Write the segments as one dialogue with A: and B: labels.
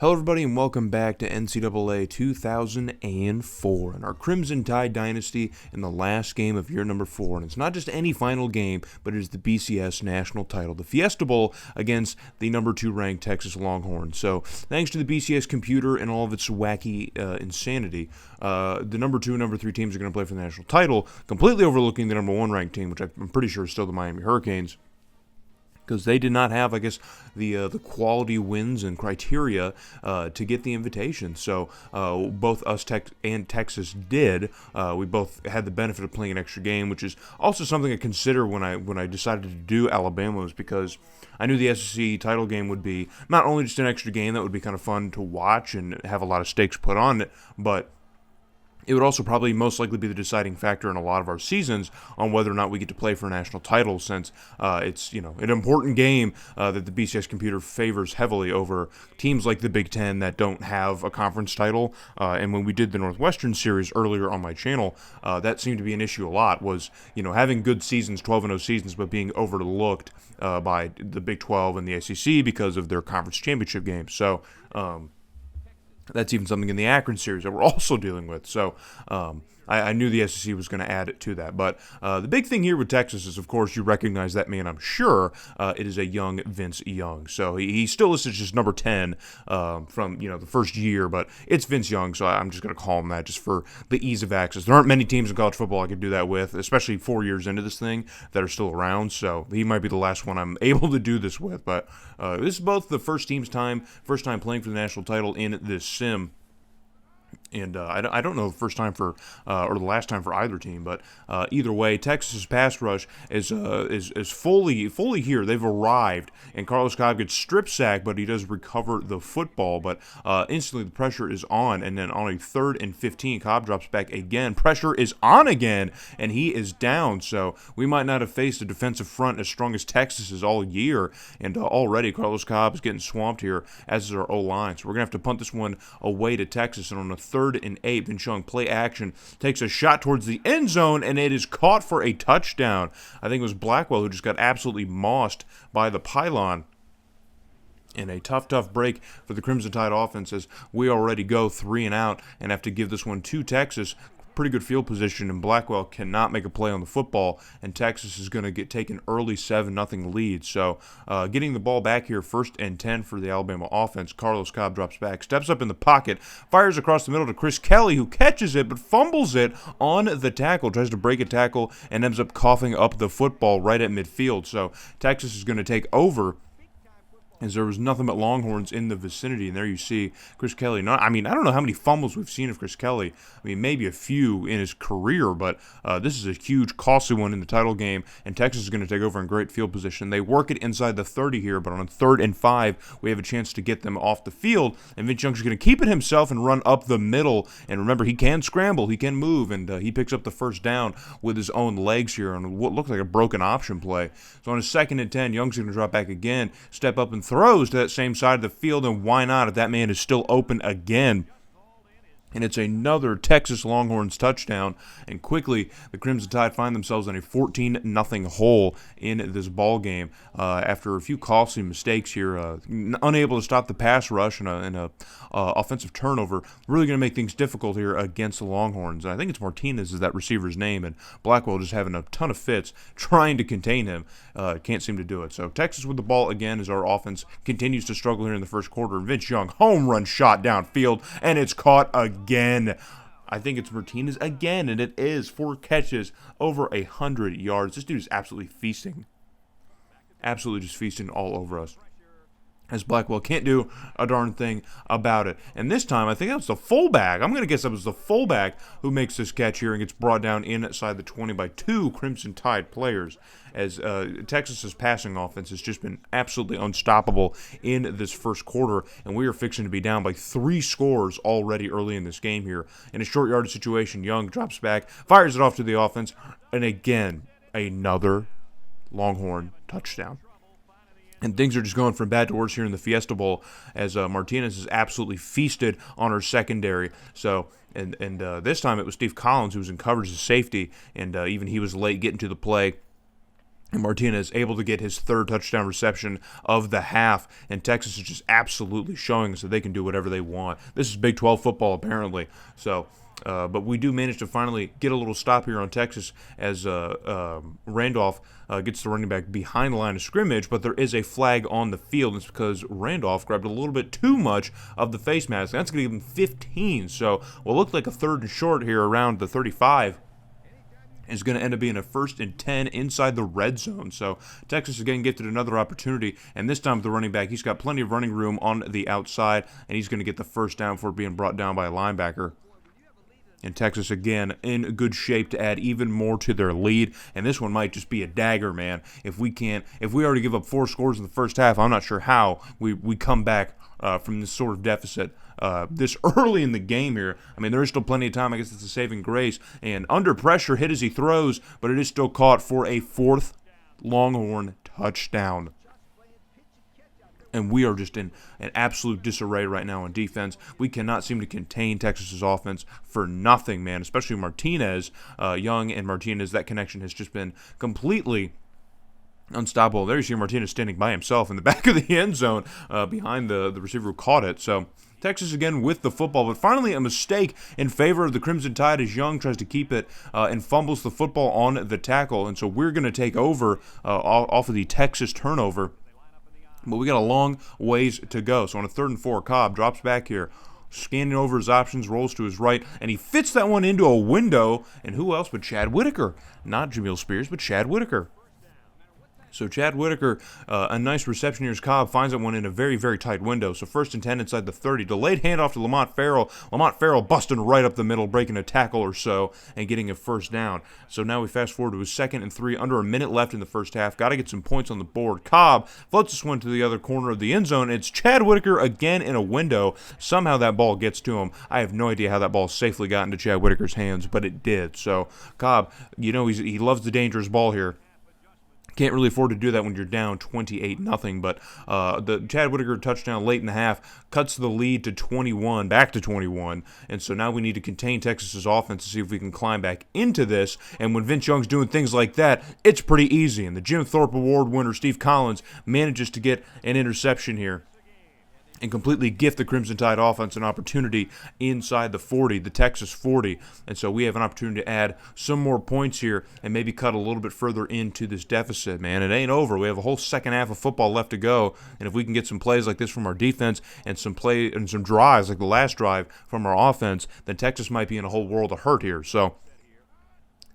A: Hello everybody and welcome back to NCAA 2004 and our Crimson Tide Dynasty in the last game of year number 4. And it's not just any final game, but it is the BCS national title, the Fiesta Bowl against the number 2 ranked Texas Longhorns. So thanks to the BCS computer and all of its wacky insanity, the number 2 and number 3 teams are going to play for the national title, completely overlooking the number 1 ranked team, which I'm pretty sure is still the Miami Hurricanes, because they did not have, the quality wins and criteria to get the invitation. So both us and Texas did. We both had the benefit of playing an extra game, which is also something I consider when I decided to do Alabama, was because I knew the SEC title game would be not only just an extra game that would be kind of fun to watch and have a lot of stakes put on it, but it would also probably most likely be the deciding factor in a lot of our seasons on whether or not we get to play for a national title, since it's an important game that the BCS computer favors heavily over teams like the Big Ten that don't have a conference title. And when we did the Northwestern series earlier on my channel, that seemed to be an issue a lot, was having good seasons, 12-0 seasons, but being overlooked by the Big 12 and the ACC because of their conference championship games. So that's even something in the Akron series that we're also dealing with. So I knew the SEC was going to add it to that. But the big thing here with Texas is, of course, you recognize that man, I'm sure. It is a young Vince Young. So he's still listed just number 10 from the first year, but it's Vince Young, so I'm just going to call him that just for the ease of access. There aren't many teams in college football I could do that with, especially 4 years into this thing, that are still around. So he might be the last one I'm able to do this with. But this is both the first time playing for the national title in this sim. And I don't know the first time for or the last time for either team, but either way, Texas's pass rush is fully here. They've arrived, and Carlos Cobb gets strip sacked, but he does recover the football. But instantly the pressure is on, and then on a 3rd and 15, Cobb drops back again. Pressure is on again, and he is down. So we might not have faced a defensive front as strong as Texas is all year, and already Carlos Cobb is getting swamped here, as is our O-line. So we're gonna have to punt this one away to Texas, and on a 3rd and 8, Vince Young play action, takes a shot towards the end zone, and it is caught for a touchdown. I think it was Blackwell who just got absolutely mossed by the pylon. And a tough break for the Crimson Tide offense, as we already go 3 and out and have to give this one to Texas. Pretty good field position, and Blackwell cannot make a play on the football, and Texas is going to take an early 7-0 lead. So getting the ball back here, 1st and 10 for the Alabama offense. Carlos Cobb drops back, steps up in the pocket, fires across the middle to Chris Kelly, who catches it but fumbles it on the tackle, tries to break a tackle, and ends up coughing up the football right at midfield. So Texas is going to take over, as there was nothing but Longhorns in the vicinity. And there you see Chris Kelly. I don't know how many fumbles we've seen of Chris Kelly. Maybe a few in his career, but this is a huge, costly one in the title game, and Texas is going to take over in great field position. They work it inside the 30 here, but on a 3rd and 5, we have a chance to get them off the field, and Vince Young's going to keep it himself and run up the middle. And remember, he can scramble, he can move, and he picks up the first down with his own legs here on what looked like a broken option play. So on a 2nd and 10, Young's going to drop back again, step up and throws to that same side of the field, and why not if that man is still open again? And it's another Texas Longhorns touchdown, and quickly the Crimson Tide find themselves in a 14-0 hole in this ball game after a few costly mistakes here, unable to stop the pass rush and a offensive turnover. Really going to make things difficult here against the Longhorns. And I think it's Martinez is that receiver's name, and Blackwell just having a ton of fits trying to contain him. Can't seem to do it. So Texas with the ball again as our offense continues to struggle here in the first quarter. Vince Young, home run shot downfield, and it's caught again. I think it's Martinez again, and it is. 4 catches, over 100 yards. This dude is absolutely feasting. Absolutely just feasting all over us, as Blackwell can't do a darn thing about it. And this time, I think that was the fullback. I'm going to guess that was the fullback who makes this catch here and gets brought down inside the 20 by 2 Crimson Tide players, as Texas's passing offense has just been absolutely unstoppable in this first quarter, and we are fixing to be down by 3 scores already early in this game here. In a short yardage situation, Young drops back, fires it off to the offense, and again, another Longhorn touchdown. And things are just going from bad to worse here in the Fiesta Bowl, as Martinez is absolutely feasted on her secondary. So, and this time it was Steve Collins who was in coverage as safety, and even he was late getting to the play. And Martinez able to get his third touchdown reception of the half, and Texas is just absolutely showing us that they can do whatever they want. This is Big 12 football, apparently. So, but we do manage to finally get a little stop here on Texas as Randolph gets the running back behind the line of scrimmage, but there is a flag on the field. It's because Randolph grabbed a little bit too much of the face mask. That's going to give him 15. So, what looked like a third and short here around the 35 is going to end up being a 1st and 10 inside the red zone. So Texas again gifted another opportunity, and this time with the running back, he's got plenty of running room on the outside, and he's going to get the first down before being brought down by a linebacker. And Texas, again, in good shape to add even more to their lead. And this one might just be a dagger, man. If we already give up 4 scores in the first half, I'm not sure how we come back from this sort of deficit this early in the game here. I mean, there is still plenty of time. I guess it's a saving grace. And under pressure, hit as he throws, but it is still caught for a 4th Longhorn touchdown. And we are just in an absolute disarray right now on defense. We cannot seem to contain Texas's offense for nothing, man. Especially Martinez, Young and Martinez. That connection has just been completely unstoppable. There you see Martinez standing by himself in the back of the end zone behind the receiver who caught it. So Texas again with the football, but finally a mistake in favor of the Crimson Tide as Young tries to keep it and fumbles the football on the tackle. And so we're going to take over off of the Texas turnover. But we got a long ways to go. So on a 3rd and 4, Cobb drops back here, scanning over his options, rolls to his right, and he fits that one into a window. And who else but Chad Whitaker? Not Jamil Spears, but Chad Whitaker. So Chad Whitaker, a nice reception here as Cobb finds that one in a very, very tight window. So 1st and 10 inside the 30. Delayed handoff to Lamont Farrell. Lamont Farrell busting right up the middle, breaking a tackle or so, and getting a first down. So now we fast forward to a 2nd and 3, under a minute left in the first half. Got to get some points on the board. Cobb floats this one to the other corner of the end zone. It's Chad Whitaker again in a window. Somehow that ball gets to him. I have no idea how that ball safely got into Chad Whitaker's hands, but it did. So Cobb, he loves the dangerous ball here. Can't really afford to do that when you're down 28-0, but the Chad Whitaker touchdown late in the half cuts the lead to 21, back to 21, and so now we need to contain Texas's offense to see if we can climb back into this, and when Vince Young's doing things like that, it's pretty easy, and the Jim Thorpe Award winner Steve Collins manages to get an interception here and completely gift the Crimson Tide offense an opportunity inside the 40, the Texas 40. And so we have an opportunity to add some more points here and maybe cut a little bit further into this deficit, man. It ain't over. We have a whole second half of football left to go, and if we can get some plays like this from our defense and some drives like the last drive from our offense, then Texas might be in a whole world of hurt here. So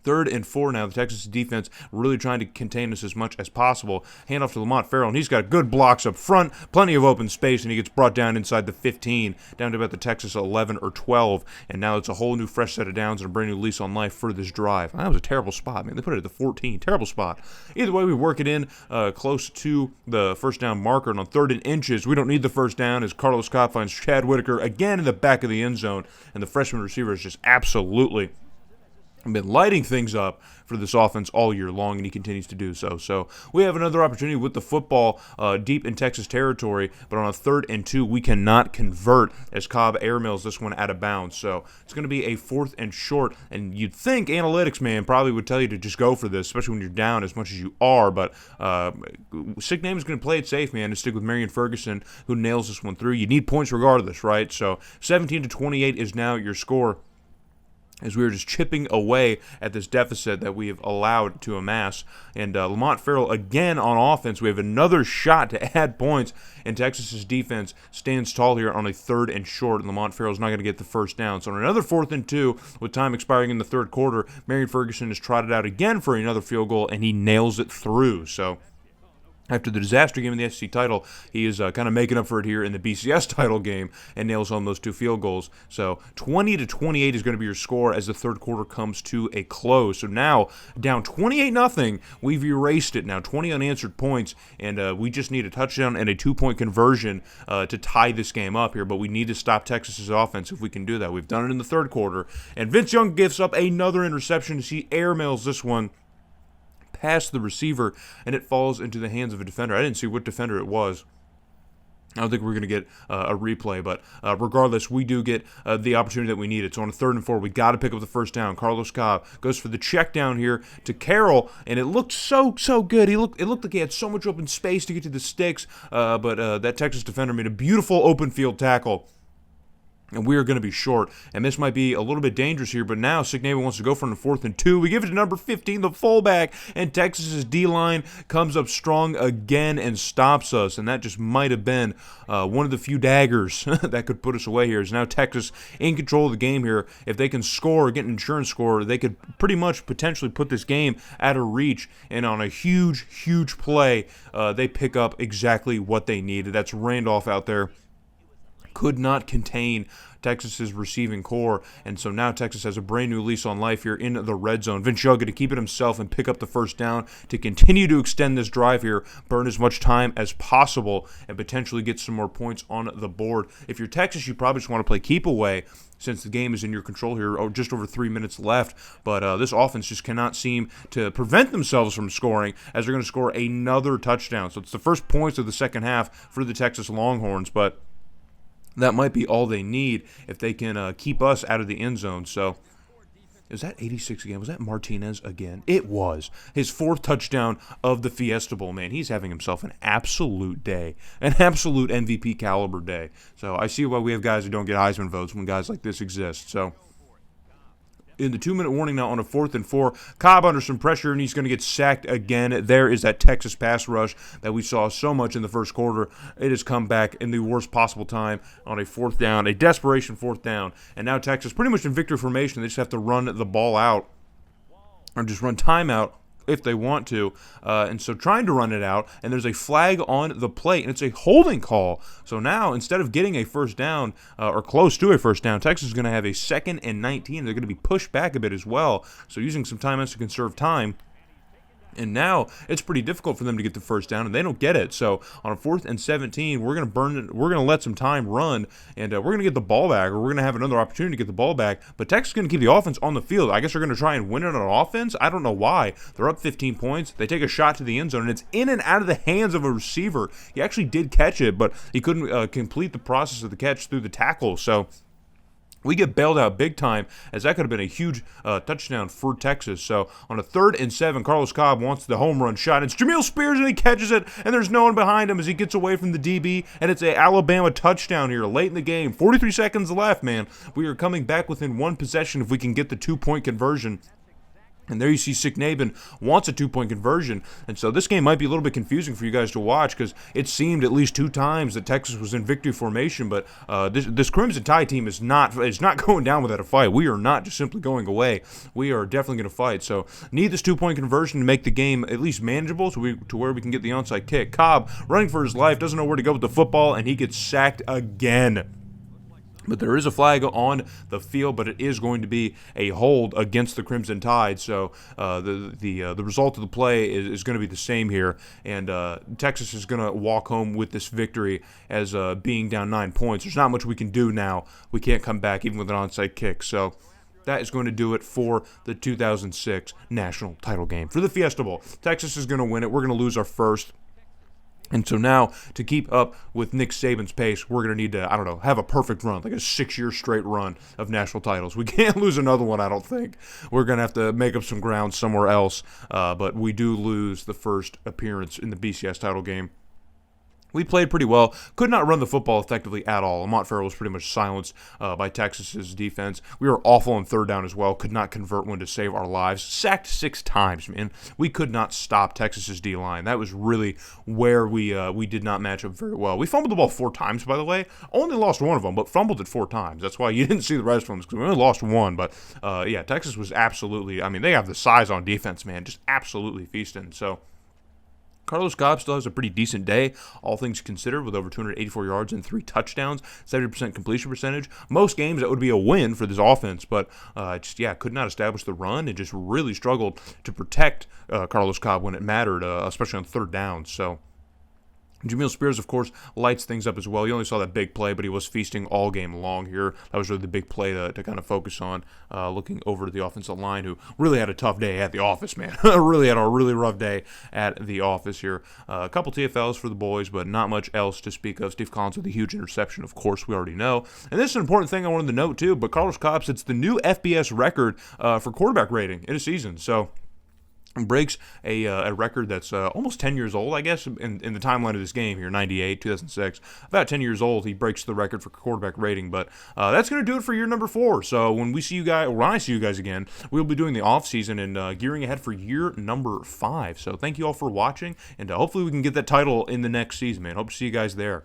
A: 3rd and 4 now. The Texas defense really trying to contain us as much as possible. Handoff to Lamont Farrell, and he's got good blocks up front, plenty of open space, and he gets brought down inside the 15, down to about the Texas 11 or 12, and now it's a whole new fresh set of downs and a brand new lease on life for this drive. That was a terrible spot, man. They put it at the 14. Terrible spot. Either way, we work it in close to the first down marker, and on 3rd and inches, we don't need the first down as Carlos Cobb finds Chad Whitaker again in the back of the end zone, and the freshman receiver is just absolutely been lighting things up for this offense all year long, and he continues to do so. So we have another opportunity with the football deep in Texas territory, but on a 3rd and 2, we cannot convert as Cobb airmails this one out of bounds. So it's going to be a 4th and short, and you'd think analytics, man, probably would tell you to just go for this, especially when you're down as much as you are, but Sick Name is going to play it safe, man, and stick with Marion Ferguson, who nails this one through. You need points regardless, right? So 17-28 is now your score, as we are just chipping away at this deficit that we have allowed to amass. And Lamont Farrell again on offense. We have another shot to add points, and Texas's defense stands tall here on a 3rd and short, and Lamont Farrell's not going to get the first down. So on another 4th and 2, with time expiring in the 3rd quarter, Marion Ferguson is trotted out again for another field goal, and he nails it through. So after the disaster game in the SEC title, he is kind of making up for it here in the BCS title game and nails home those 2 field goals. So 20-28 is going to be your score as the 3rd quarter comes to a close. So now, down 28-0, we've erased it now, 20 unanswered points, and we just need a touchdown and a 2-point conversion to tie this game up here, but we need to stop Texas's offense if we can do that. We've done it in the 3rd quarter, and Vince Young gives up another interception as he airmails this one past the receiver, and it falls into the hands of a defender. I didn't see what defender it was. I don't think we're going to get a replay, but regardless, we do get the opportunity that we needed. So on a 3rd and 4, we got to pick up the first down. Carlos Cobb goes for the check down here to Carroll, and it looked so good. It looked like he had so much open space to get to the sticks, but that Texas defender made a beautiful open field tackle. And we are going to be short. And this might be a little bit dangerous here, but now Signava wants to go for a 4th and 2. We give it to number 15, the fullback, and Texas's D-line comes up strong again and stops us. And that just might have been one of the few daggers that could put us away here. Is now Texas in control of the game here. If they can score, get an insurance score, they could pretty much potentially put this game out of reach. And on a huge play, they pick up exactly what they needed. That's Randolph out there. Could not contain Texas's receiving core, and so now Texas has a brand new lease on life here in the red zone. Vince Young going to keep it himself and pick up the first down to continue to extend this drive here, burn as much time as possible, and potentially get some more points on the board. If you're Texas, you probably just want to play keep away since the game is in your control here, just over 3 minutes left. But this offense just cannot seem to prevent themselves from scoring as they're going to score another touchdown. So it's the first points of the second half for the Texas Longhorns, but that might be all they need if they can keep us out of the end zone. So, is that 86 again? Was that Martinez again? It was. His 4th touchdown of the Fiesta Bowl, man. He's having himself an absolute day. An absolute MVP caliber day. So, I see why we have guys who don't get Heisman votes when guys like this exist. So, in the 2-minute warning now on a 4th and 4. Cobb under some pressure, and he's going to get sacked again. There is that Texas pass rush that we saw so much in the first quarter. It has come back in the worst possible time on a 4th down, a desperation 4th down. And now Texas pretty much in victory formation. They just have to run the ball out or just run timeout if they want to, and so trying to run it out, and there's a flag on the plate, and it's a holding call. So now, instead of getting a first down, or close to a first down, Texas is going to have a 2nd and 19. They're going to be pushed back a bit as well, so using some timeouts to conserve time. And now it's pretty difficult for them to get the first down, and they don't get it. So on a 4th and 17, we're going to burn it. We're going to let some time run, and we're going to get the ball back, or we're going to have another opportunity to get the ball back. But Texas is going to keep the offense on the field. I guess they're going to try and win it on offense. I don't know why. They're up 15 points. They take a shot to the end zone, and it's in and out of the hands of a receiver. He actually did catch it, but he couldn't complete the process of the catch through the tackle. So we get bailed out big time, as that could have been a huge touchdown for Texas. So on a 3rd and 7, Carlos Cobb wants the home run shot. It's Jamil Spears, and he catches it, and there's no one behind him as he gets away from the DB, and it's an Alabama touchdown here late in the game. 43 seconds left, man. We are coming back within one possession if we can get the 2-point conversion. And there you see Signava wants a 2-point conversion. And so this game might be a little bit confusing for you guys to watch because it seemed at least 2 times that Texas was in victory formation. But this Crimson Tide team is not going down without a fight. We are not just simply going away. We are definitely going to fight. So need this 2-point conversion to make the game at least manageable to where we can get the onside kick. Cobb running for his life, doesn't know where to go with the football, and he gets sacked again. But there is a flag on the field, but it is going to be a hold against the Crimson Tide. So the result of the play is going to be the same here, and Texas is going to walk home with this victory as being down 9 points. There's not much we can do now. We can't come back even with an onside kick. So that is going to do it for the 2006 national title game. For the Fiesta Bowl, Texas is going to win it. We're going to lose our first. And so now, to keep up with Nick Saban's pace, we're going to need to, have a perfect run, like a 6-year straight run of national titles. We can't lose another one, I don't think. We're going to have to make up some ground somewhere else, but we do lose the first appearance in the BCS title game. We played pretty well. Could not run the football effectively at all. Lamont Farrell was pretty much silenced by Texas's defense. We were awful on 3rd down as well. Could not convert one to save our lives. Sacked 6 times, man. We could not stop Texas's D-line. That was really where we did not match up very well. We fumbled the ball 4 times, by the way. Only lost one of them, but fumbled it 4 times. That's why you didn't see the rest of them, because we only lost one. But, Texas was absolutely, they have the size on defense, man. Just absolutely feasting. So Carlos Cobb still has a pretty decent day, all things considered, with over 284 yards and 3 touchdowns, 70% completion percentage. Most games, that would be a win for this offense, but could not establish the run and just really struggled to protect Carlos Cobb when it mattered, especially on 3rd down. So Jamil Spears, of course, lights things up as well. You only saw that big play, but he was feasting all game long here. That was really the big play to kind of focus on, looking over to the offensive line, who really had a tough day at the office, man. Really had a really rough day at the office here. A couple TFLs for the boys, but not much else to speak of. Steve Collins with a huge interception, of course, we already know. And this is an important thing I wanted to note, too, but Carlos Cobb sets the new FBS record for quarterback rating in a season. So breaks a record that's almost 10 years old, I guess, in the timeline of this game here, 98, 2006. About 10 years old, he breaks the record for quarterback rating, but that's going to do it for year number 4. So when we see you guys, or when I see you guys again, we'll be doing the offseason and gearing ahead for year number 5. So thank you all for watching, and hopefully we can get that title in the next season, man. Hope to see you guys there.